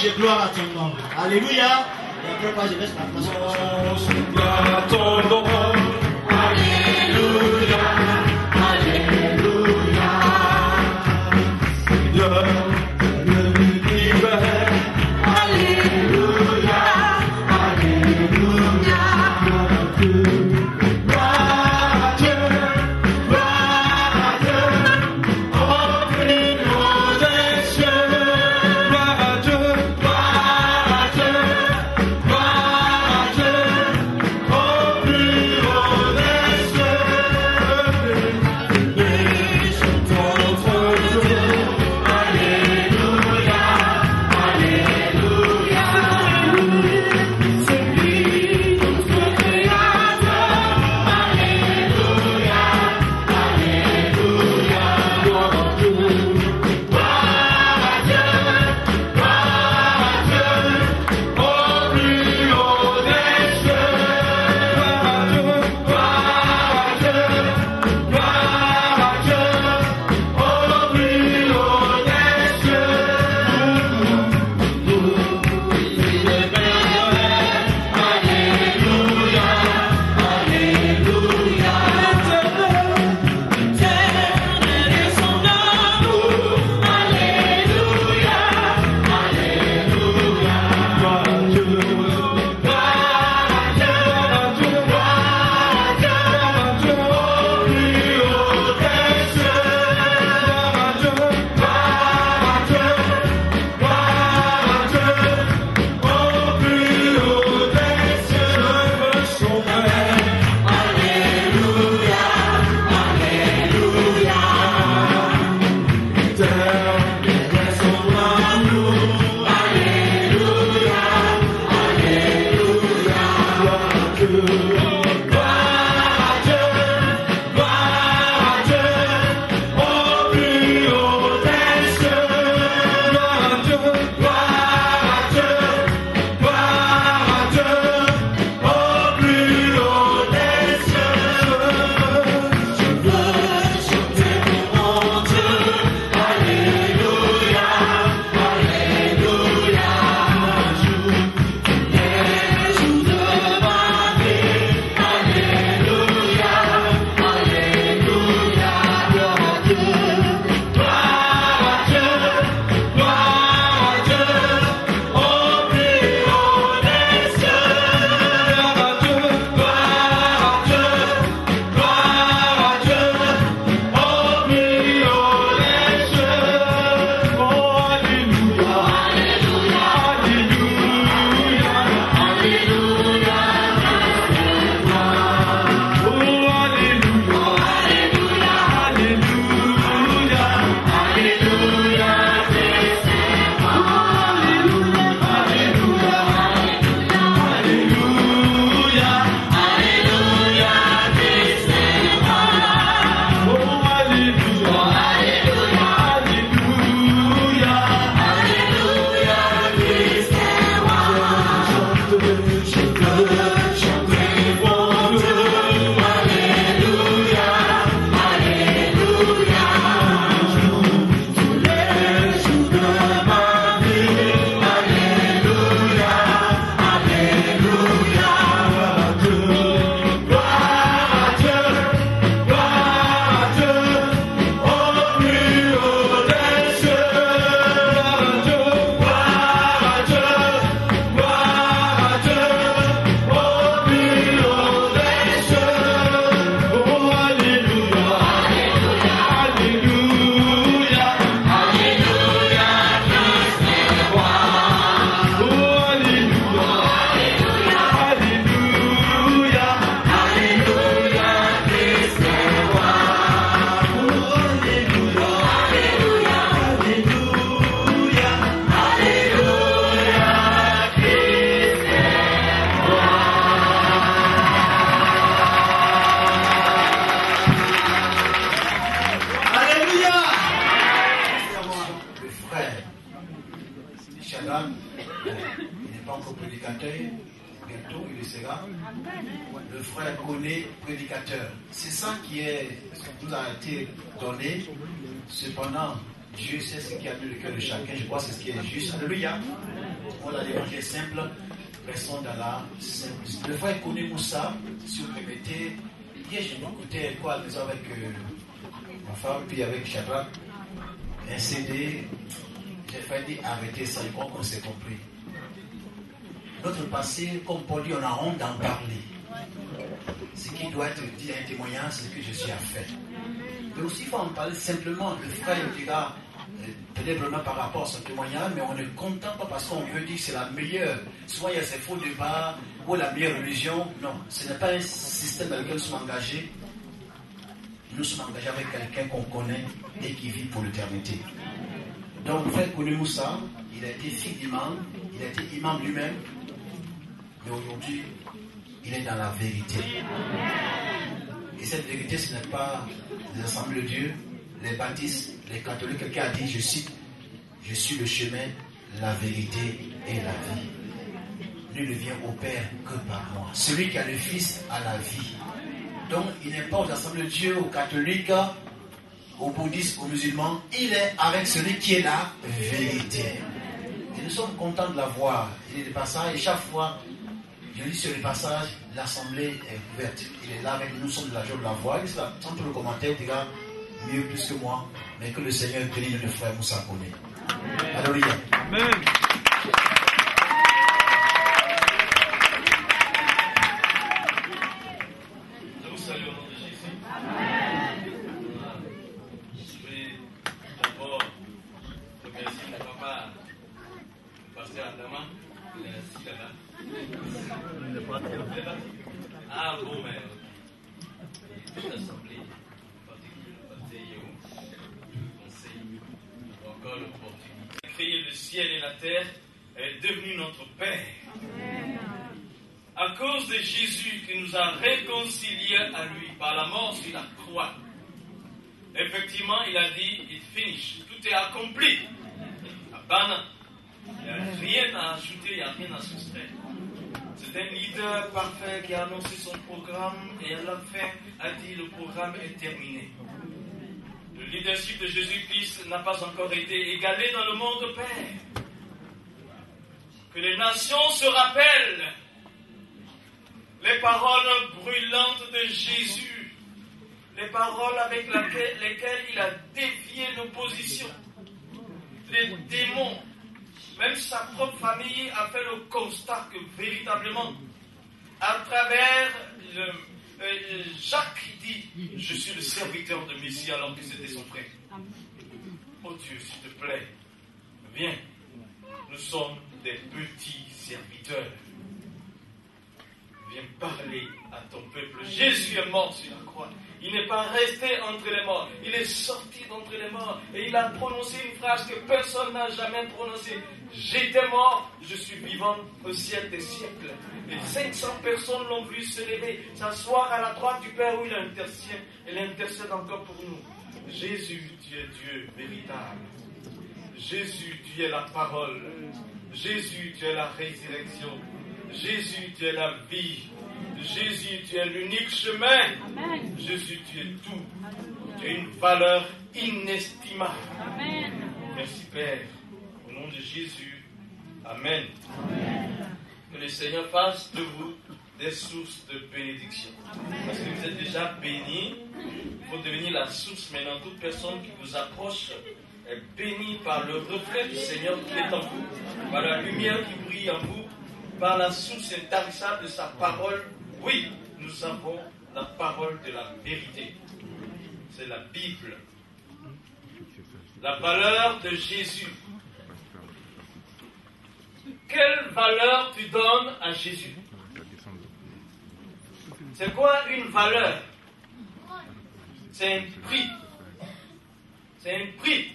louange et gloire à ton nom. Alléluia. Et après quoi, je laisse la place à ton nom. Alléluia. Alléluia. Seigneur de l'univers. Alléluia. Alléluia. Gloire à Dieu. Gloire à Dieu. Au plus haut des cieux. Gloire à Dieu. Gloire à Dieu. Gloire à Dieu. Au plus haut des cieux. Et chantons notre Dieu. Alléluia. Alléluia. C'est lui notre Créateur. Alléluia. Alléluia. Gloire à Dieu. Gloire à Dieu. Gloire à Dieu. Au plus haut des cieux. Gloire à Dieu. Gloire à Dieu. Gloire à Dieu. Au plus haut des cieux. Nous, il est merveilleux. Alléluia. Alléluia. Éternel est son amour. Alléluia. Alléluia. Gloire à Dieu. Gloire à Dieu. Gloire à Dieu. Au plus haut des cieux. Gloire à Dieu. Gloire à Dieu. Gloire à Dieu. Au plus haut des cieux. Son Père. Alléluia. Alléluia. Éternel est son amour. Alléluia. Alléluia. Gloire à Dieu. Gloire à Dieu. Gloire à Dieu. Au plus haut des cieux. Gloire à Dieu. Gloire à Dieu. Gloire à Dieu. Au plus haut des cieux. Je veux chanter mon Dieu. Alléluia. Alléluia. Les jours de ma vie. Alléluia. Alléluia. Gloire à Dieu. Gloire à Dieu. Gloire à Dieu. Au plus haut des cieux. Gloire à Dieu. Gloire à Dieu. Gloire à Dieu. Au plus haut des cieux. Oh, alléluia. Alléluia. Alléluia. Alléluia. Oh, alléluia. Alléluia. Alléluia. Alléluia. Alléluia. Alléluia. Oh, alléluia. Alléluia. Chanter mon Dieu. Alléluia. Alléluia. Tous les jours de ma vie. Alléluia. Alléluia. Gloire à Dieu. Gloire à Dieu. Au plus haut des cieux. Gloire à Dieu. Gloire à Dieu. Gloire à Dieu. Au plus haut des cieux. Oh, alléluia. Alléluia. Alléluia. Alléluia. Christ est roi. Oh, alléluia. Alléluia. Alléluia. Alléluia. Christ est roi. Oh, alléluia. Alléluia. Alléluia. Alléluia. Christ est roi. Alléluia. Le frère Shaddam, il n'est pas encore prédicateur, bientôt il le sera. Le frère connaît prédicateur. C'est ça qui nous a été donné. Cependant, Dieu sait ce qui a mis le cœur de chacun. Je crois que c'est ce qui est juste. Alléluia. Voilà l'évangile simple, restons dans la simplicité. Le frère Koné Moussa, si vous permettez, hier je m'écoutais quoi à la maison avec ma femme, puis avec Shadrach, un CD, j'ai failli arrêter ça, je crois qu'on s'est compris. Notre passé, comme Paul dit, on a honte d'en parler. Ce qui doit être dit à un témoignage, c'est ce que je suis à faire. Mais aussi, il faut en parler simplement. Le frère dira, peut-être vraiment par rapport à son témoignage, mais on ne content pas parce qu'on veut dire que c'est la meilleure. Souvent, il y a ces faux débats, ou la meilleure religion. Non, ce n'est pas un système dans lequel nous sommes engagés. Nous sommes engagés avec quelqu'un qu'on connaît et qui vit pour l'éternité. Donc, le frère Koné Moussa, il a été fils d'imam, il a été imam lui-même, mais aujourd'hui, il est dans la vérité. Et cette vérité, ce n'est pas les assemblées de Dieu, les baptistes, les catholiques. Quelqu'un a dit, je cite, je suis le chemin, la vérité et la vie. Nul ne vient au Père que par moi. Celui qui a le Fils a la vie. Donc, il n'est pas aux assemblées de Dieu, aux catholiques, aux bouddhistes, aux musulmans. Il est avec celui qui est la vérité. Et nous sommes contents de la voir. Il est des passages, et chaque fois, je lis sur les passages, l'assemblée est ouverte. Il est là avec nous, nous sommes de la joie de la voir. Il est là, sans tout le commentaire, il dira mieux plus que moi, mais que le Seigneur bénisse le frère Moussa Koné. Alléluia. Amen. Je vous salue au nom de Jésus. Amen. Je vais d'abord remercier mon papa, le pasteur Adama. Il est assis là-bas. Ah bon, mais toute l'assemblée, en particulier le pasteur Yéhou, le conseil, encore l'opportunité. Créer le ciel et la terre est devenu notre Père. À cause de Jésus qui nous a réconciliés à lui par la mort sur la croix. Effectivement, il a dit, it finish, tout est accompli. Abana. Il n'y a rien à ajouter, il n'y a rien à soustraire. C'est un leader parfait qui a annoncé son programme et à la fin a dit le programme est terminé. Le leadership de Jésus-Christ n'a pas encore été égalé dans le monde Père. Que les nations se rappellent les paroles brûlantes de Jésus, les paroles avec lesquelles il a défié l'opposition, les démons. Même sa propre famille a fait le constat que véritablement, à travers Jacques dit, je suis le serviteur de Messie alors que c'était son frère. Oh Dieu, s'il te plaît, viens, nous sommes des petits serviteurs. Viens parler à ton peuple. Jésus est mort sur la croix. Il n'est pas resté entre les morts. Il est sorti d'entre les morts. Et il a prononcé une phrase que personne n'a jamais prononcée. J'étais mort, je suis vivant au siècle des siècles. Et 500 personnes l'ont vu se lever, s'asseoir à la droite du Père où il intercède. Et il intercède encore pour nous. Jésus, tu es Dieu véritable. Jésus, tu es la parole. Jésus, tu es la résurrection. Jésus, tu es la vie. Jésus, tu es l'unique chemin. Amen. Jésus, tu es tout. Amen. Tu as une valeur inestimable. Amen. Merci Père. Au nom de Jésus. Amen. Amen. Que le Seigneur fasse de vous des sources de bénédiction. Amen. Parce que vous êtes déjà bénis. Il faut devenir la source maintenant. Toute personne qui vous approche est bénie par le reflet du Seigneur qui est en vous. Par la lumière qui brille en vous. Par la source intarissable de sa parole. Oui, nous avons la parole de la vérité. C'est la Bible. La valeur de Jésus. Quelle valeur tu donnes à Jésus? C'est quoi une valeur? C'est un prix. C'est un prix.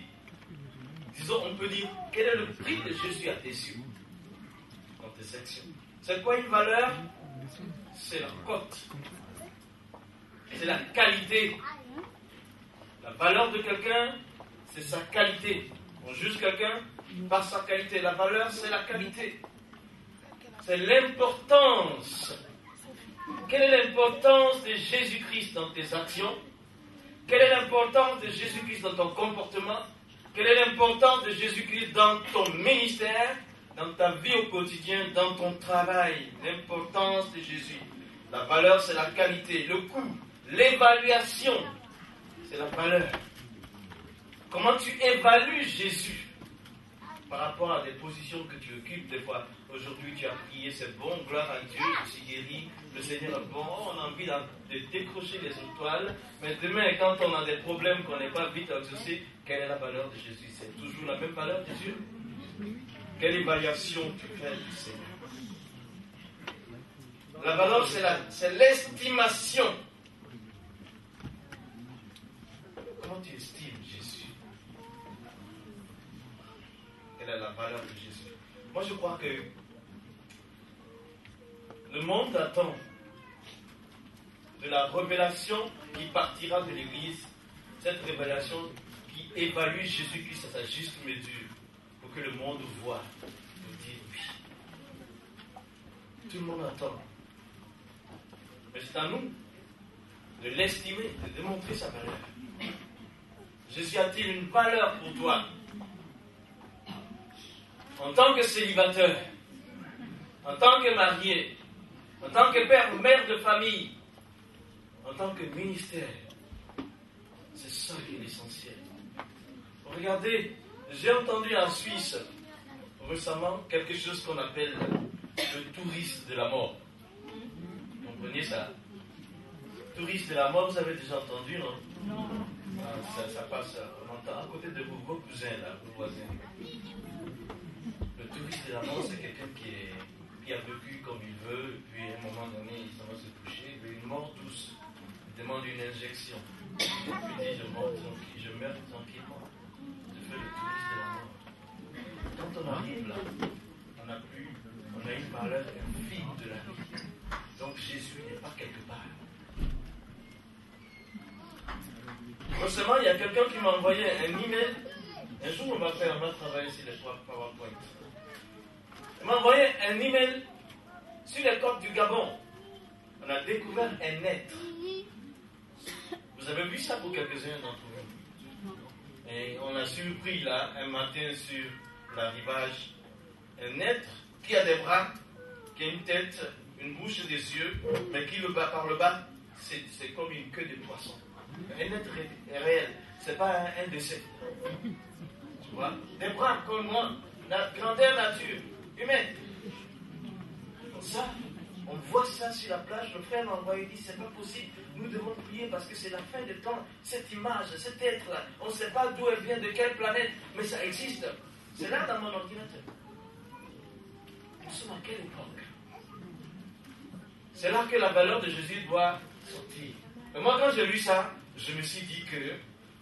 Disons, on peut dire, quel est le prix de Jésus à tes yeux? Dans tes sections. C'est quoi une valeur? C'est la cote. C'est la qualité. La valeur de quelqu'un, c'est sa qualité. On juge quelqu'un par sa qualité. La valeur, c'est la qualité. C'est l'importance. Quelle est l'importance de Jésus-Christ dans tes actions? Quelle est l'importance de Jésus-Christ dans ton comportement? Quelle est l'importance de Jésus-Christ dans ton ministère? dans ta vie au quotidien, dans ton travail, l'importance de Jésus. La valeur, c'est la qualité, le coût, l'évaluation, c'est la valeur. Comment tu évalues Jésus par rapport à des positions que tu occupes des fois. Aujourd'hui, tu as prié, c'est bon, gloire à Dieu, je suis guéri, le Seigneur est bon, on a envie de décrocher les étoiles, mais demain, quand on a des problèmes qu'on n'est pas vite exaucés, quelle est la valeur de Jésus? C'est toujours la même valeur de Dieu? Quelle évaluation tu fais du Seigneur? La valeur, c'est l'estimation. Comment tu estimes Jésus? Quelle est la valeur de Jésus? Moi, je crois que le monde attend de la révélation qui partira de l'Église, cette révélation qui évalue Jésus-Christ à sa juste mesure, pour que le monde voit, nous dire oui. Tout le monde attend. Mais c'est à nous de l'estimer, de démontrer sa valeur. Jésus a-t-il une valeur pour toi? En tant que célibataire, en tant que marié, en tant que père ou mère de famille, en tant que ministère, c'est ça qui est l'essentiel. Regardez, j'ai entendu en Suisse récemment quelque chose qu'on appelle le touriste de la mort. Vous comprenez ça? Touriste de la mort, vous avez déjà entendu, non? Non. Ah, ça passe, on entend à côté de vous, vos cousins, là, vos voisins. Le touriste de la mort, c'est quelqu'un qui a vécu comme il veut, puis à un moment donné, il s'en va se coucher, puis une mort douce. Il demande une injection. Puis il dit, je meurs tranquillement. Je fais le touriste de la mort. Quand on arrive là, on a une valeur infime de la vie. Donc Jésus n'est pas quelque part. Récemment, il y a quelqu'un qui m'a envoyé un email. Un jour, on va travailler sur les PowerPoint. Il m'a envoyé un email sur les côtes du Gabon. On a découvert un être. Vous avez vu ça pour quelques-uns d'entre vous? Et on a surpris là, un matin sur l'arrivage, un être qui a des bras, qui a une tête, une bouche et des yeux, mais qui par le bas, c'est comme une queue de poisson. Un être réel, c'est pas un décès. Tu vois? Des bras comme moi, la grandeur nature, humaine. Comme ça, on voit ça sur la plage, le frère m'a envoyé, il dit, c'est pas possible, nous devons prier parce que c'est la fin des temps. Cette image, cet être-là, on ne sait pas d'où elle vient, de quelle planète, mais ça existe. C'est là dans mon ordinateur. Nous sommes à quelle époque? C'est là que la valeur de Jésus doit sortir. Et moi, quand j'ai lu ça, je me suis dit que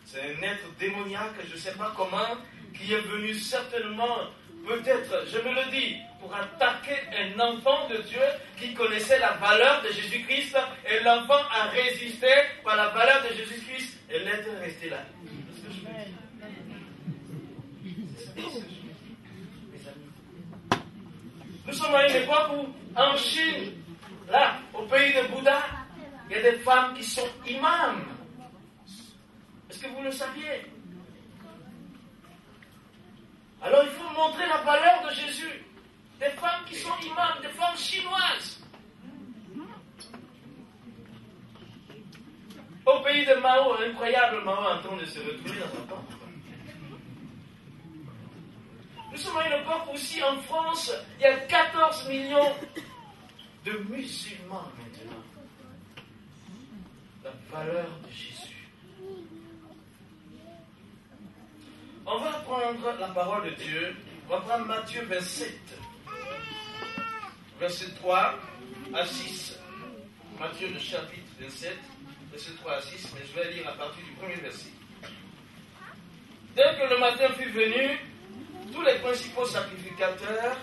c'est un être démoniaque, je ne sais pas comment, qui est venu certainement, peut-être, je me le dis, pour attaquer un enfant de Dieu qui connaissait la valeur de Jésus-Christ, et l'enfant a résisté par la valeur de Jésus-Christ, et l'être est resté là. C'est ce que je me dis. C'est ce que je me dis, mes amis. Nous sommes à une époque où, en Chine, là, au pays de Bouddha, il y a des femmes qui sont imams. Est-ce que vous le saviez? Alors il faut montrer la valeur de Jésus. Des femmes qui sont imams, des femmes chinoises. Au pays de Mao, incroyable Mao en train de se retrouver dans un temple. Nous sommes à une époque aussi en France, il y a 14 millions de musulmans maintenant. La valeur de Jésus. On va prendre la parole de Dieu. On va prendre Matthieu 27, verset 3 à 6. Matthieu, le chapitre 27, verset 3 à 6, mais je vais lire à partir du premier verset. Dès que le matin fut venu, tous les principaux sacrificateurs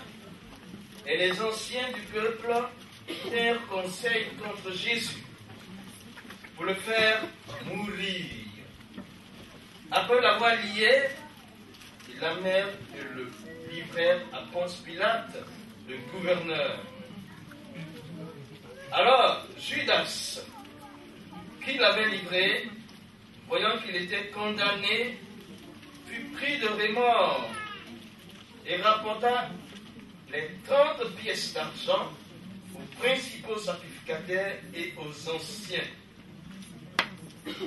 et les anciens du peuple tinrent conseil contre Jésus pour le faire mourir. Après l'avoir lié, ils l'amenèrent et le livrèrent à Ponce Pilate, le gouverneur. Alors, Judas, qui l'avait livré, voyant qu'il était condamné, fut pris de remords et rapporta les 30 pièces d'argent aux principaux sacrificateurs et aux anciens.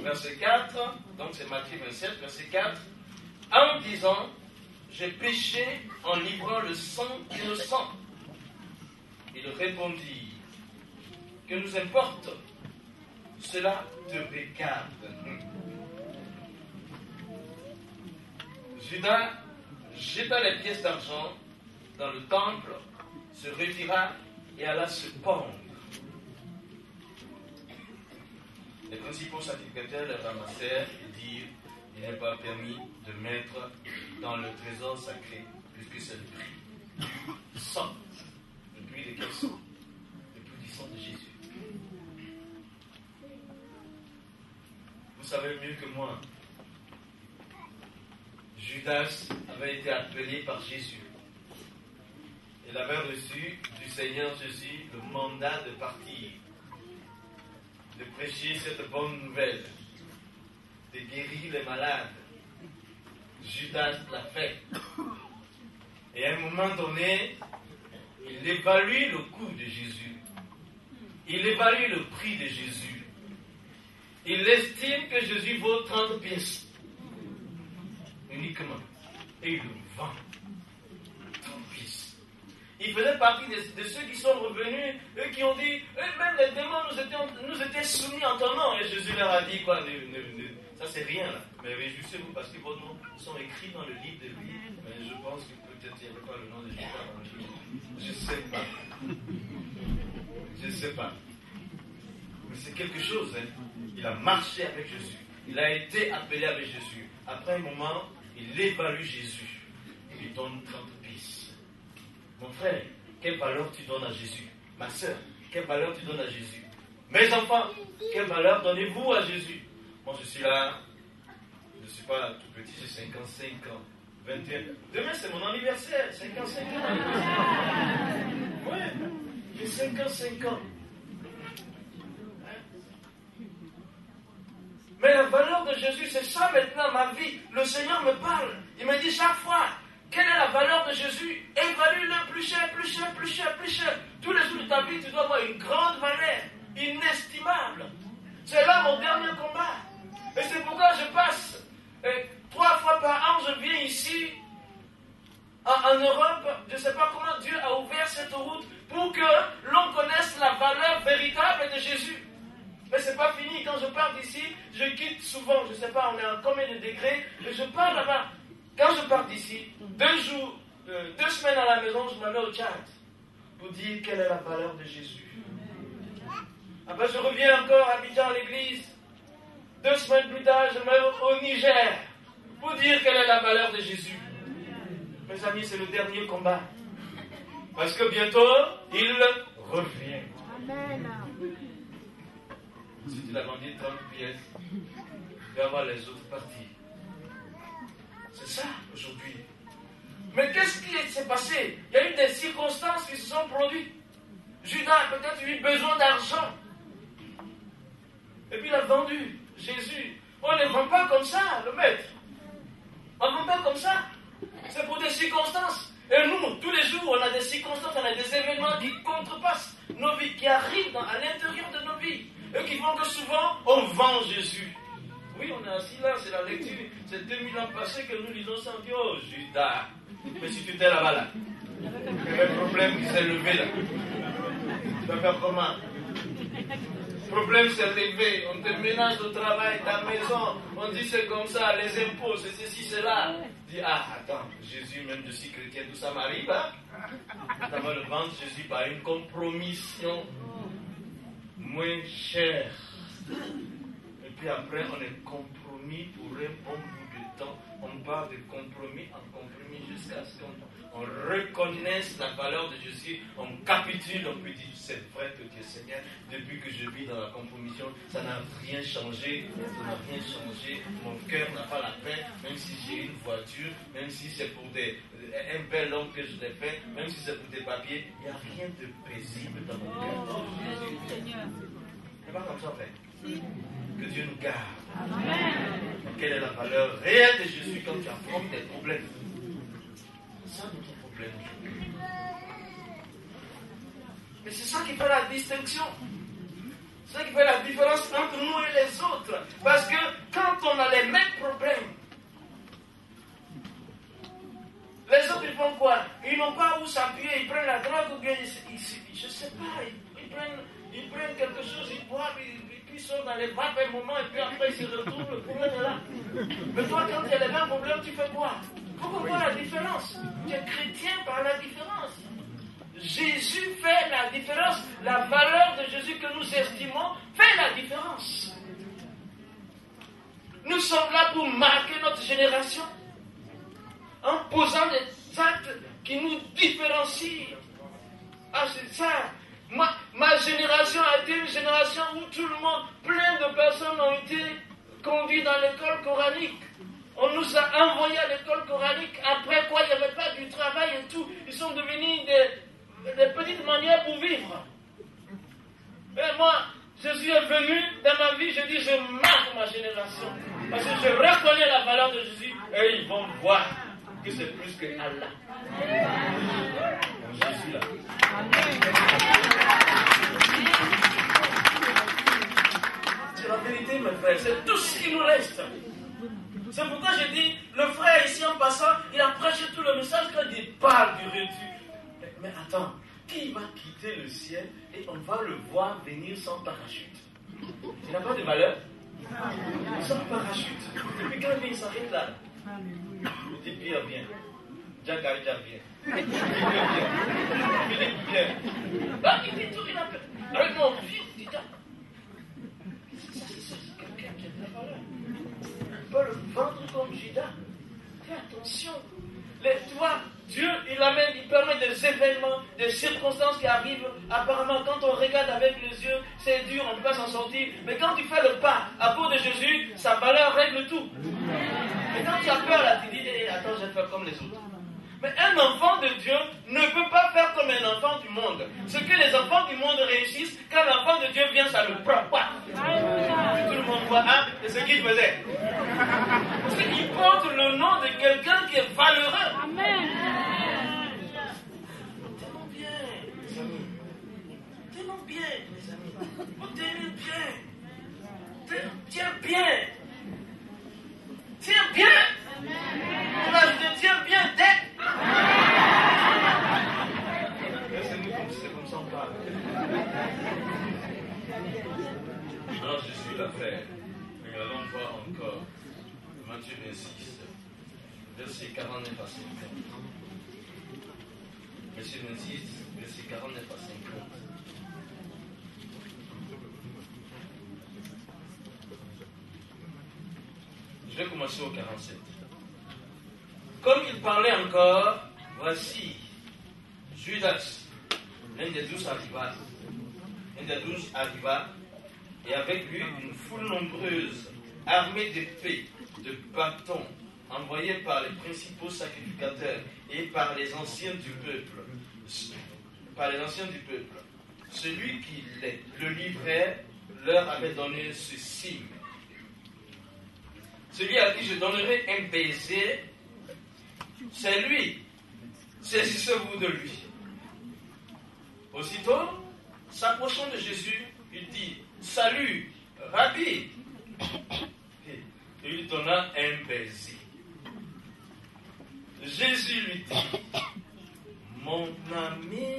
Verset 4, donc c'est Matthieu 27, verset 4, en disant, j'ai péché en livrant le sang innocent. Il répondit, que nous importe, cela te regarde. Judas jeta les pièces d'argent dans le temple, se retira et alla se pendre. Les principaux sacrificateurs les ramassèrent et dirent, il n'est pas permis de mettre dans le trésor sacré, puisque c'est le prix du sang. Le prix de quel sang? Le prix du sang de Jésus. Vous savez mieux que moi, Judas avait été appelé par Jésus. Il avait reçu du Seigneur Jésus le mandat de partir, de prêcher cette bonne nouvelle, de guérir les malades. Judas l'a fait. Et à un moment donné, il évalue le coût de Jésus. Il évalue le prix de Jésus. Il estime que Jésus vaut 30 pièces. Uniquement. Et il le vend. 30 pièces. Il faisait partie de ceux qui sont revenus, eux qui ont dit, même les démons nous étaient soumis en ton nom. Et Jésus leur a dit quoi? Ça c'est rien là. Mais réjouissez-vous parce que vos noms sont écrits dans le livre de vie. Mais je pense que peut-être il n'y avait pas le nom de Jésus dans le livre. Je ne sais pas. Je ne sais pas. Mais c'est quelque chose. Hein. Il a marché avec Jésus. Il a été appelé avec Jésus. Après un moment, il évalue Jésus. Il lui donne 30 pièces. Mon frère, quelle valeur tu donnes à Jésus? Ma soeur, quelle valeur tu donnes à Jésus? Mes enfants, quelle valeur donnez-vous à Jésus? Moi, je suis là. Je ne suis pas tout petit, j'ai 55 ans. 21. Demain, c'est mon anniversaire. 55 ans. Ouais, j'ai 55 ans. Mais la valeur de Jésus, c'est ça maintenant ma vie. Le Seigneur me parle. Il me dit chaque fois, quelle est la valeur de Jésus? Évalue-le plus cher, plus cher, plus cher, plus cher. Tous les jours de ta vie, tu dois avoir une grande valeur, inestimable. C'est là mon dernier combat. Et c'est pourquoi je passe 3 fois par an, je viens ici, en Europe. Je ne sais pas comment Dieu a ouvert cette route pour que l'on connaisse la valeur véritable de Jésus. Mais ce n'est pas fini. Quand je pars d'ici, je quitte souvent. Je ne sais pas, on est à combien de degrés. Mais je pars là-bas. Quand je pars d'ici, 2 semaines à la maison, je me mets au Tchad pour dire quelle est la valeur de Jésus. Après, je reviens encore à Abidjan à l'église. 2 semaines plus tard, je me mets au Niger pour dire quelle est la valeur de Jésus. Mes amis, c'est le dernier combat. Parce que bientôt, il revient. Amen. Si tu l'as vendu 30 pièces, tu vas avoir les autres parties. C'est ça aujourd'hui. Mais qu'est-ce qui s'est passé? Il y a eu des circonstances qui se sont produites. Judas a peut-être eu besoin d'argent. Et puis il a vendu Jésus. On ne vend pas comme ça, le maître. On ne vend pas comme ça. C'est pour des circonstances. Et nous, tous les jours, on a des circonstances, on a des événements qui contrepassent nos vies, qui arrivent à l'intérieur de nos vies. Et qui font que souvent, on vend Jésus. Oui, on est assis là, c'est la lecture. C'est 2000 ans passés que nous lisons ça. On dit, oh, Judas. Mais si tu étais là-bas, là, il y avait un problème qui s'est levé là. Tu vas faire comment? Le problème s'est levé. On te ménage au travail, ta maison. On dit c'est comme ça, les impôts, c'est ceci, c'est là. Dis, ah, attends, Jésus, même je suis chrétien, tout ça m'arrive, hein? Ça va le vendre Jésus par une compromission moins cher. Et puis après, on est compromis pour un bon bout de temps. On part de compromis en compromis jusqu'à ce qu'on reconnaisse la valeur de Jésus. On capitule, on peut dire, c'est vrai que Dieu Seigneur, depuis que je vis dans la compromission, ça n'a rien changé. Ça n'a rien changé. Mon cœur n'a pas la paix, même si j'ai une voiture, même si c'est pour un bel homme que je l'ai fait, même si c'est pour des papiers, il n'y a rien de paisible dans mon cœur. C'est pas comme ça, en fait. Que Dieu nous garde. Amen. Quelle est la valeur réelle de Jésus quand tu affrontes des problèmes? C'est ça notre problème aujourd'hui. Mais c'est ça qui fait la distinction. C'est ça qui fait la différence entre nous et les autres. Parce que quand on a les mêmes problèmes, les autres ils font quoi? Ils n'ont pas où s'appuyer, ils prennent la drogue ou bien je ne sais pas, ils prennent quelque chose, ils boivent, ils sortent dans les vapes un moment et puis après ils se retrouvent, le problème est là. Mais toi quand il y a les mêmes problèmes, tu fais quoi? Il faut qu'on voit la différence. Tu es chrétien par la différence. Jésus fait la différence. La valeur de Jésus que nous estimons fait la différence. Nous sommes là pour marquer notre génération en posant des actes qui nous différencient. Ah, c'est ça. Ma génération a été une génération où tout le monde, plein de personnes ont été conduites dans l'école coranique. On nous a envoyés à l'école coranique. Après quoi, il n'y avait pas du travail et tout. Ils sont devenus des petites manières pour vivre. Et moi, Jésus est venu dans ma vie, je dis, je marque ma génération. Parce que je reconnais la valeur de Jésus et ils vont voir que c'est plus que Allah. Jésus là. C'est la vérité, mes frères. C'est tout ce qui nous reste. C'est pourquoi je dis, le frère ici en passant, il a prêché tout le message quand il parle du réduit. Mais attends, qui va quitter le ciel et on va le voir venir sans parachute? Il n'a pas de valeur? Sans parachute. Et puis quand il s'arrête là, il dit Pierre bien. Jack Aïda bien. Philippe bien. Là, il dit tout, il a fait. Avec mon fils, dit ça. C'est quelqu'un qui a de la valeur. On peut le vendre comme Judas. Fais attention. Tu vois, Dieu, il permet des événements, des circonstances qui arrivent. Apparemment, quand on regarde avec les yeux, c'est dur, on ne peut pas s'en sortir. Mais quand tu fais le pas à cause de Jésus, sa valeur règle tout. Mais quand tu as peur, là, tu dis, attends, je vais faire comme les autres. Mais un enfant de Dieu ne peut pas faire comme un enfant du monde. Ce que les enfants du monde réussissent, quand l'enfant de Dieu vient, ça ne le prend pas. Tout le monde voit, hein, c'est ce qu'il faisait. Parce qu'il porte le nom de quelqu'un qui est valeureux. Amen. Tellement bien, mes amis. Tellement bien, mes amis. Vous t'aimez bien. Tiens bien. Tiens bien. Je tiens bien tête. C'est comme ça on parle. Alors Jésus l'a fait. Nous allons voir encore Matthieu 26, verset 49 à 50. Matthieu 26, verset 49 à 50. Je vais commencer au 47. Comme il parlait encore, voici Judas, l'un des 12 arriva, et avec lui une foule nombreuse, armée d'épées, de bâtons, envoyés par les principaux sacrificateurs et par les anciens du peuple. Celui qui le livrait leur avait donné ce signe. Celui à qui je donnerai un baiser, c'est lui. Saisissez-vous de lui. Aussitôt, s'approchant de Jésus, il dit, salut, Rabbi. Et il lui donna un baiser. Jésus lui dit, mon ami,